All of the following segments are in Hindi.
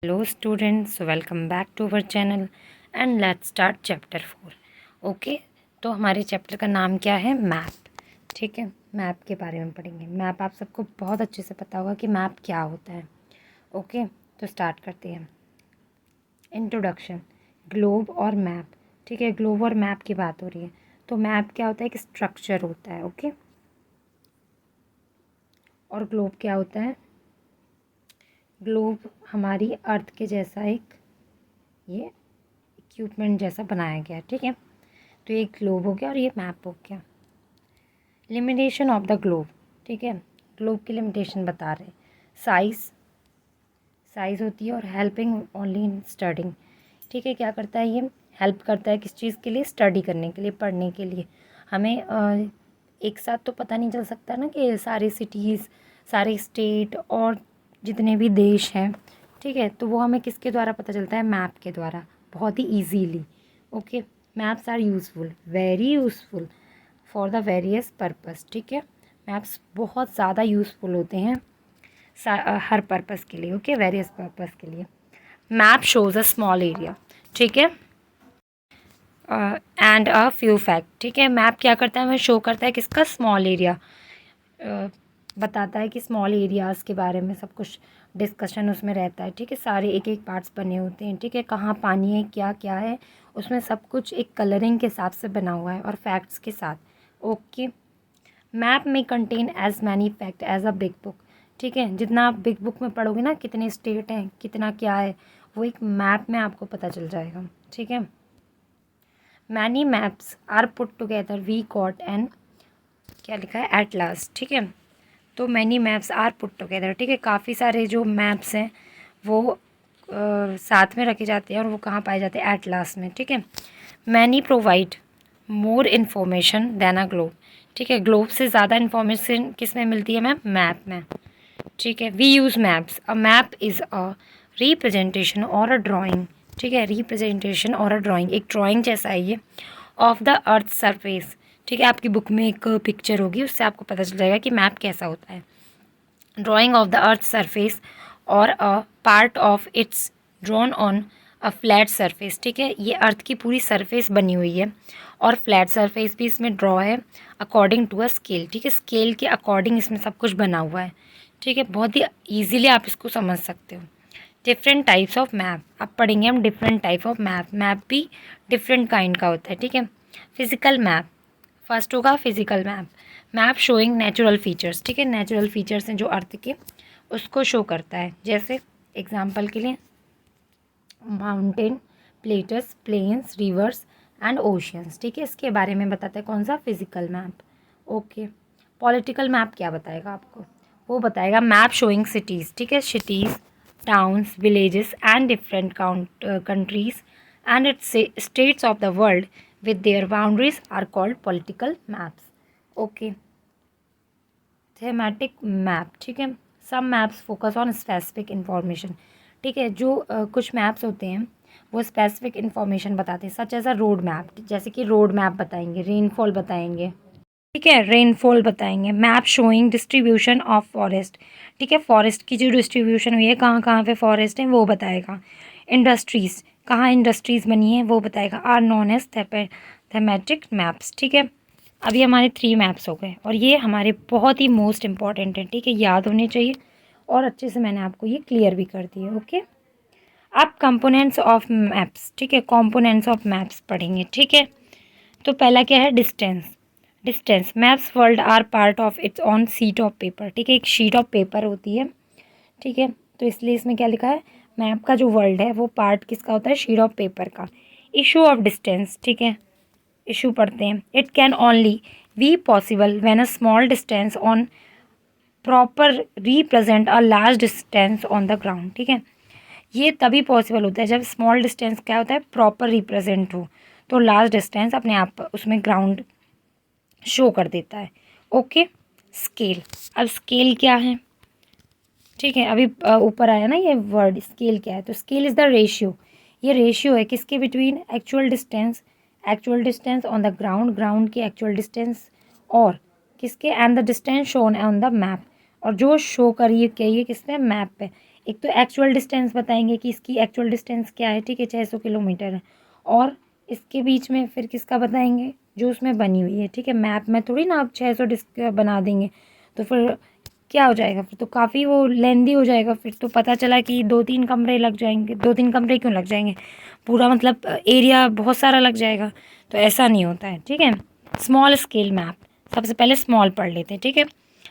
Hello students, welcome back to our channel and let's start chapter 4. Okay, तो हमारे चैप्टर का नाम क्या है? मैप. ठीक है, मैप के बारे में पढ़ेंगे. मैप आप सबको बहुत अच्छे से पता होगा कि मैप क्या होता है. ओके, तो स्टार्ट करते हैं. इंट्रोडक्शन. ग्लोब और मैप. ठीक है, ग्लोब और मैप की बात हो रही है. तो मैप क्या होता है? एक स्ट्रक्चर होता है. ओके, और ग्लोब क्या होता है? ग्लोब हमारी अर्थ के जैसा एक ये इक्विपमेंट जैसा बनाया गया है. ठीक है, तो ये ग्लोब हो गया और ये मैप हो गया. Limitation of the globe. ठीक है, ग्लोब की लिमिटेशन बता रहे. साइज़ होती है और हेल्पिंग ओनली इन स्टडिंग. ठीक है, क्या करता है ये? हेल्प करता है किस चीज़ के लिए? स्टडी करने के लिए, पढ़ने के लिए. हमें एक साथ तो पता नहीं चल सकता ना कि सारी सिटीज़, सारे स्टेट और जितने भी देश हैं. ठीक है, तो वो हमें किसके द्वारा पता चलता है? मैप के द्वारा, बहुत ही easily. Okay, maps are useful, very useful for the various purpose. ठीक है, मैप्स बहुत ज़्यादा यूज़फुल होते हैं हर पर्पस के लिए. ओके, वेरियस पर्पस के लिए. Map shows a small area. ठीक है, एंड अ फ्यू फैक्ट. ठीक है, मैप क्या करता है? हमें शो करता है किसका? Small area. बताता है कि स्मॉल एरियाज़ के बारे में सब कुछ डिस्कशन उसमें रहता है. ठीक है, सारे एक एक पार्ट्स बने होते हैं. ठीक है, कहाँ पानी है, क्या क्या है, उसमें सब कुछ एक कलरिंग के हिसाब से बना हुआ है और फैक्ट्स के साथ. ओके, मैप में contain as many fact as a big book. ठीक है, जितना आप बिग बुक में पढ़ोगे ना, कितने स्टेट हैं, कितना क्या है, वो एक मैप में आपको पता चल जाएगा. ठीक है, many maps are put together we got and क्या लिखा है? At last. ठीक है, तो many maps are put together. ठीक है, काफ़ी सारे जो मैप्स हैं वो साथ में रखे जाते हैं और वो कहाँ पाए जाते हैं? एट लास्ट में. ठीक है, many provide more information then a globe. ठीक है, ग्लोब से ज़्यादा इन्फॉर्मेशन किस में मिलती है मैम? मैप में. ठीक है, we use maps. A map is a representation और अ ड्राइंग. ठीक है, रिप्रेजेंटेशन और अ ड्राइंग, एक ड्राइंग जैसा है ये, ऑफ द अर्थ सरफेस. ठीक है, आपकी बुक में एक पिक्चर होगी, उससे आपको पता चल जाएगा कि मैप कैसा होता है. Drawing of the earth surface और a part of its drawn on a flat surface. ठीक है, ये अर्थ की पूरी सरफेस बनी हुई है और फ्लैट सरफेस भी इसमें ड्रॉ है अकॉर्डिंग टू अ स्केल. ठीक है, स्केल के अकॉर्डिंग इसमें सब कुछ बना हुआ है. ठीक है, बहुत ही ईजीली आप इसको समझ सकते हो. Different types of map. अब पढ़ेंगे हम different type of map. Map भी डिफरेंट काइंड का होता है. ठीक है, फिजिकल मैप. फर्स्ट होगा physical map. Map showing natural features. ठीक है, नेचुरल फीचर्स हैं जो अर्थ के, उसको शो करता है. जैसे एग्जांपल के लिए mountain, plateaus, plains, rivers and oceans. ठीक है, इसके बारे में बताता है कौन सा? Physical map. Okay, political map क्या बताएगा आपको? वो बताएगा मैप शोइंग सिटीज़. ठीक है, cities, towns, villages and different countries and it's states of the world with their boundaries are called political maps. Okay, thematic map. ठीक है, some maps focus on specific information. ठीक है, जो कुछ मैप्स होते हैं वो स्पेसिफिक इन्फॉर्मेशन बताते हैं, such as a road map. जैसे कि रोड मैप बताएंगे, रेनफॉल बताएंगे. ठीक है, रेनफॉल बताएंगे. Map showing distribution of forest. ठीक है, फॉरेस्ट की जो डिस्ट्रीब्यूशन हुई है, कहाँ कहाँ पे फॉरेस्ट है, वो बताएगा. इंडस्ट्रीज़, कहाँ इंडस्ट्रीज़ बनी है, वो बताएगा. Are known as thematic maps. ठीक है, अभी हमारे 3 मैप्स हो गए और ये हमारे बहुत ही मोस्ट इम्पॉर्टेंट है. ठीक है, याद होने चाहिए और अच्छे से मैंने आपको ये क्लियर भी कर दिया. ओके, अब कंपोनेंट्स ऑफ मैप्स. ठीक है, कंपोनेंट्स ऑफ मैप्स पढ़ेंगे. ठीक है, तो पहला क्या है? Distance. Maps world or part of its on sheet of paper. ठीक है, एक शीट ऑफ पेपर होती है. ठीक है, तो इसलिए इसमें क्या लिखा है? मैप का जो वर्ल्ड है वो पार्ट किसका होता है? शीट ऑफ पेपर का. Issue of distance. ठीक है, इशू पढ़ते हैं. It can only be possible when a small distance on proper represent a large distance on the ground. ठीक है, ये तभी पॉसिबल होता है जब स्मॉल डिस्टेंस क्या होता है? प्रॉपर रिप्रेजेंट हो, तो लार्ज डिस्टेंस अपने आप उसमें ग्राउंड शो कर देता है. Okay, scale. अब स्केल क्या है? ठीक है, अभी ऊपर आया ना ये वर्ड स्केल क्या है? तो स्केल इज़ द रेशियो. ये रेशियो है किसके between? Actual distance on the ground, ground की एक्चुअल डिस्टेंस और किसके? And the distance shown on the map, और जो शो करिए क्या ये किस पे? मैप पे. एक तो एक्चुअल डिस्टेंस बताएंगे कि इसकी एक्चुअल डिस्टेंस क्या है, ठीक है, 600 किलोमीटर है। और इसके बीच में फिर किसका बताएंगे, जो उसमें बनी हुई है, ठीक है। मैप में थोड़ी ना आप 600 बना देंगे, तो फिर क्या हो जाएगा, फिर तो काफ़ी वो लेंदी हो जाएगा। फिर तो पता चला कि 2-3 कमरे लग जाएंगे। 2-3 कमरे क्यों लग जाएंगे, पूरा मतलब एरिया बहुत सारा लग जाएगा। तो ऐसा नहीं होता है, ठीक है। स्मॉल स्केल मैप, सबसे पहले स्मॉल पढ़ लेते हैं, ठीक है।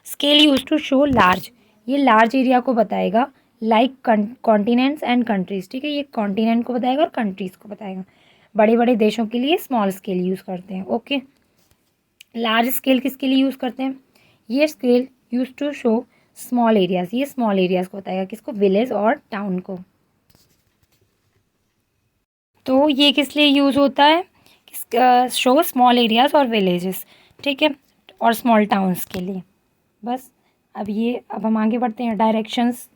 Scale use to show large, ये लार्ज एरिया को बताएगा, लाइक कॉन्टिनेंट्स एंड कंट्रीज, ठीक है। ये कॉन्टिनेंट को बताएगा और कंट्रीज़ को बताएगा। बड़े बड़े देशों के लिए स्मॉल स्केल यूज़ करते हैं, ओके। लार्ज स्केल किसके लिए यूज़ करते हैं, ये scale use to show small areas, ये स्मॉल एरियाज को बताएगा, किसको, विलेज और टाउन को। तो ये किस लिए यूज़ होता है, शो स्मॉल एरियाज और विलेजेस, ठीक है, और स्मॉल टाउन्स के लिए। बस अब हम आगे बढ़ते हैं। डायरेक्शंस,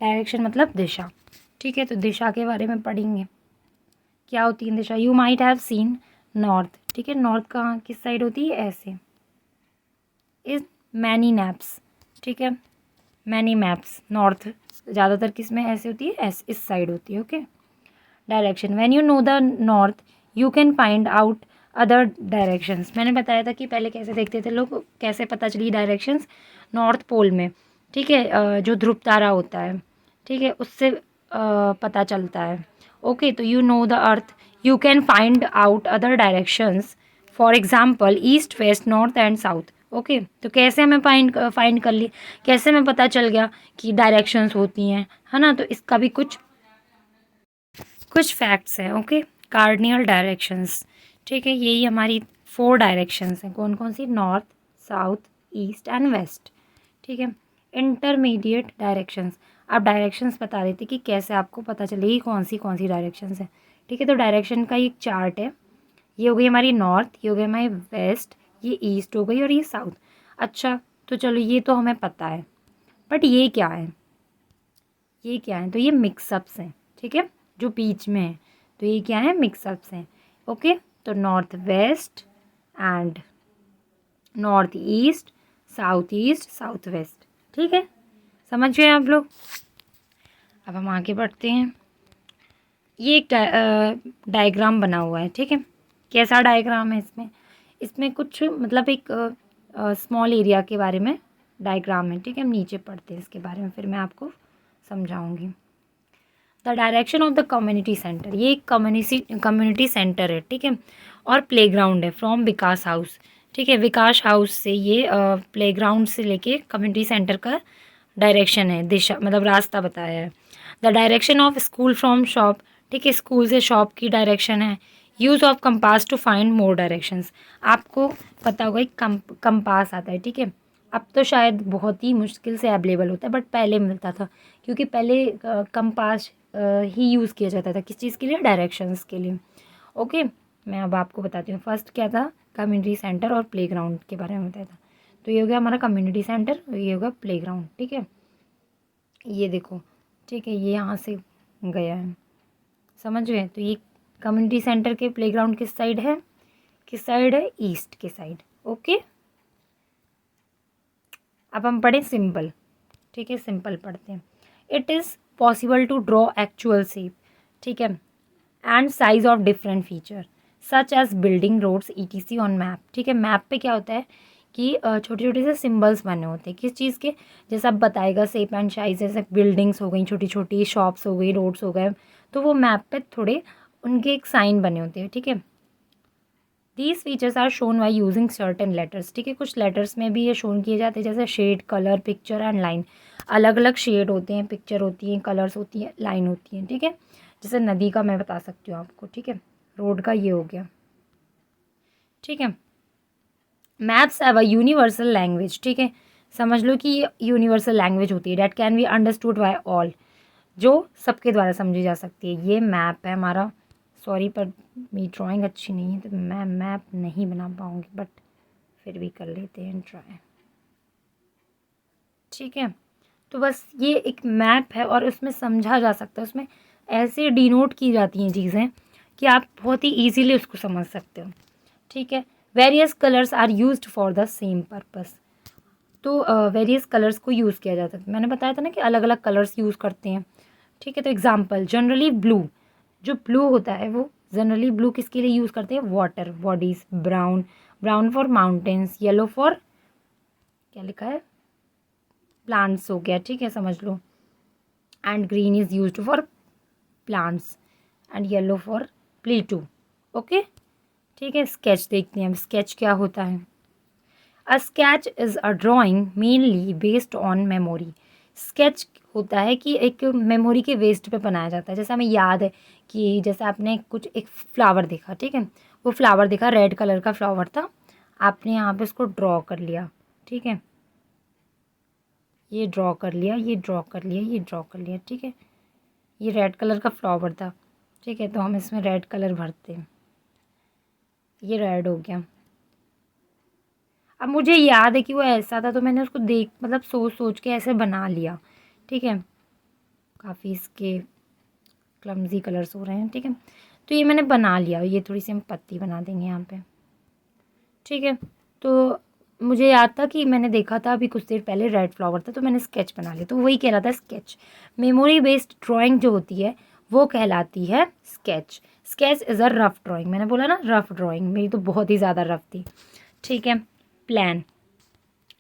डायरेक्शन मतलब दिशा, ठीक है। तो दिशा के बारे में पढ़ेंगे, क्या होती है दिशा। You might have seen north, ठीक है। नॉर्थ कहाँ किस साइड होती है, ऐसे, इज मैनी मैप्स, ठीक है। मैनी मैप्स, नॉर्थ ज़्यादातर किस में ऐसे होती है, ऐसे इस साइड होती है, okay. Direction, when you know the north you can find out other directions. मैंने बताया था कि पहले कैसे देखते थे लोग, कैसे पता चली डायरेक्शंस, नॉर्थ पोल में, ठीक है, जो ध्रुव तारा होता है, ठीक है, उससे पता चलता है, ओके। तो you know the earth you can find out other directions, for example east west north and south, okay. तो कैसे हमें फाइंड कर ली, कैसे हमें पता चल गया कि डायरेक्शंस होती हैं, है ना। तो इसका भी कुछ फैक्ट्स हैं, ओके। कार्डिनल डायरेक्शंस, ठीक है, यही हमारी 4 डायरेक्शंस हैं, कौन कौन सी, north south east and west, ठीक है। इंटरमीडिएट डायरेक्शंस, आप डायरेक्शंस बता देते कि कैसे आपको पता चलेगी कौन सी डायरेक्शंस है, ठीक है। तो डायरेक्शन का एक चार्ट है, ये हो गई हमारी नॉर्थ, ये हो गई हमारी वेस्ट, ये ईस्ट हो गई और ये साउथ। अच्छा, तो चलो ये तो हमें पता है, बट ये क्या है, ये क्या है, तो ये मिक्सअप्स हैं, ठीक है, जो बीच में है। तो ये क्या है, मिक्सअप्स हैं, ओके। तो north west and north east, south west, ठीक है, समझ गए आप लोग। अब हम आगे बढ़ते हैं। ये एक डायग्राम बना हुआ है, ठीक है। कैसा डायग्राम है इसमें, इसमें कुछ मतलब एक स्मॉल एरिया के बारे में डायग्राम है, ठीक है। हम नीचे पढ़ते हैं इसके बारे में, फिर मैं आपको समझाऊंगी। The direction of the community centre, ये एक कम्युनिटी सेंटर है, ठीक है, और प्लेग्राउंड है, फ्रॉम विकास हाउस, ठीक है। विकास हाउस से ये प्लेग्राउंड से लेके कम्युनिटी सेंटर का डायरेक्शन है, दिशा मतलब रास्ता बताया है। The direction of school from shop, ठीक है, स्कूल से शॉप की डायरेक्शन है। Use of compass to find more directions, आपको पता होगा एक कंपास आता है, ठीक है। अब तो शायद बहुत ही मुश्किल से अवेलेबल होता है, बट पहले मिलता था, क्योंकि पहले कंपास ही यूज़ किया जाता था, किस चीज़ के लिए, डायरेक्शंस के लिए, ओके। मैं अब आपको बताती हूँ, फर्स्ट क्या था, कम्युनिटी सेंटर और प्लेग्राउंड के बारे में बताया था। तो ये हो गया हमारा कम्युनिटी सेंटर, ये होगा प्लेग्राउंड, ठीक है। ये देखो, ठीक है, ये यहाँ से गया है, समझ गए। तो ये कम्युनिटी सेंटर के प्लेग्राउंड किस साइड है, ईस्ट के साइड, ओके। अब हम पढ़ें सिंपल, ठीक है, सिंपल पढ़ते हैं। It is possible to draw actual shape, ठीक है, and size of different feature such as building roads ETC on map, ठीक है। मैप पे क्या होता है कि छोटे छोटे से सिंबल्स बने होते हैं, किस चीज़ के, जैसे अब बताएगा शेप एंड साइज, जैसे बिल्डिंग्स हो गई, छोटी छोटी शॉप्स हो गई, रोड्स हो गए, तो वो मैप पे थोड़े उनके एक साइन बने होते हैं, ठीक है। These features are shown by using certain letters, ठीक है, कुछ लेटर्स में भी ये शोन किए जाते हैं, जैसे shade, colour, picture and line. अलग अलग शेड होते हैं, पिक्चर होती हैं, कलर्स होती हैं, लाइन होती हैं, ठीक है। जैसे नदी का मैं बता सकती हूँ आपको, ठीक है, रोड का ये हो गया, ठीक है। Maps have a universal language, ठीक है, समझ लो कि ये यूनिवर्सल लैंग्वेज होती है, that can be understood by all, जो सबके द्वारा समझी जा सकती है। ये मैप है हमारा, सॉरी पर मेरी ड्राइंग अच्छी नहीं है, तो मैं मैप नहीं बना पाऊँगी, बट फिर भी कर लेते हैं ट्राई, ठीक है। तो बस ये एक मैप है और उसमें समझा जा सकता है, उसमें ऐसे डिनोट की जाती हैं चीज़ें कि आप बहुत ही ईजीली उसको समझ सकते हो, ठीक है। Various colours are used for the same purpose, तो वेरियस कलर्स को यूज़ किया जाता है। मैंने बताया था ना कि अलग अलग कलर्स यूज़ करते हैं, ठीक है। तो एग्जाम्पल, जनरली ब्लू, जो ब्लू होता है वो जनरली ब्लू किसके लिए यूज़ करते हैं, water bodies. Brown, brown for mountains. Yellow for, क्या लिखा है, प्लांट्स हो गया, ठीक है, समझ लो। And green is used for plants and yellow for plateau. Okay, ठीक है। स्केच देखते हैं अब, स्केच क्या होता है। A sketch is a drawing mainly based on memory. Sketch होता है कि एक मेमोरी के बेस्ड पे बनाया जाता है। जैसे हमें याद है कि जैसे आपने कुछ एक फ्लावर देखा, ठीक है, वो फ्लावर देखा, रेड कलर का फ्लावर था, आपने यहाँ पे उसको ड्रॉ कर लिया, ठीक है, ये ड्रॉ कर लिया, ये ड्रॉ कर लिया, ये ड्रॉ कर लिया, ठीक है। ये रेड कलर का फ्लावर था, ठीक है, तो हम इसमें रेड कलर भरते हैं, ये रेड हो गया। अब मुझे याद है कि वो ऐसा था, तो मैंने उसको देख मतलब सोच सोच के ऐसे बना लिया, ठीक है। काफ़ी इसके क्लमजी कलर्स हो रहे हैं, ठीक है। तो ये मैंने बना लिया, ये थोड़ी सी हम पत्ती बना देंगे यहाँ पे, ठीक है। तो मुझे याद था कि मैंने देखा था अभी कुछ देर पहले रेड फ्लावर था, तो मैंने स्केच बना लिया, तो वही कहलाता है स्केच। मेमोरी बेस्ड ड्राइंग जो होती है वो कहलाती है sketch. Sketch is a rough drawing, मैंने बोला ना रफ ड्राइंग, मेरी तो बहुत ही ज़्यादा रफ थी, ठीक है। Plan,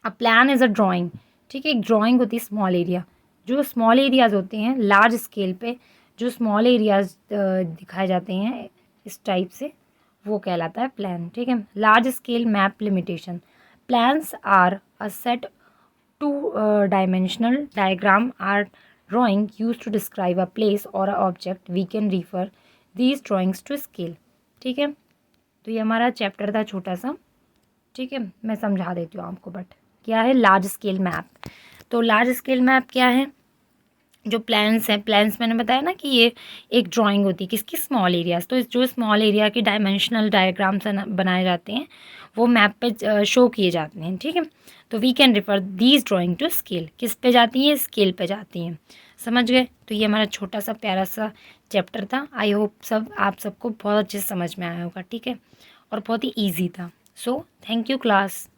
a plan is a drawing, ठीक है। एक ड्राइंग होती है स्मॉल एरिया, जो स्मॉल एरियाज़ होते हैं लार्ज स्केल पे, जो स्मॉल एरियाज़ दिखाए जाते हैं इस टाइप से, वो कहलाता है प्लान, ठीक है। Large scale map limitation, plans or a set two dimensional diagram or drawing use to describe a place और a object, we can refer these drawings to scale, ठीक है। तो ये हमारा चैप्टर था छोटा सा, ठीक है। मैं समझा देती हूँ आपको, बट क्या है लार्ज स्केल मैप। तो लार्ज स्केल मैप क्या है, जो प्लान्स हैं, प्लान्स मैंने बताया ना कि ये एक ड्राइंग होती है किसकी, स्मॉल एरियाज। तो जो स्मॉल एरिया के डायमेंशनल डायग्राम्स बनाए जाते हैं वो मैप पे शो किए जाते हैं, ठीक है। तो we can refer these drawing to scale, किस पे जाती हैं, स्केल पे जाती हैं, समझ गए। तो ये हमारा छोटा सा प्यारा सा चैप्टर था। आई होप आप सबको बहुत अच्छे से समझ में आया होगा, ठीक है, और बहुत ही ईजी था। So thank you class.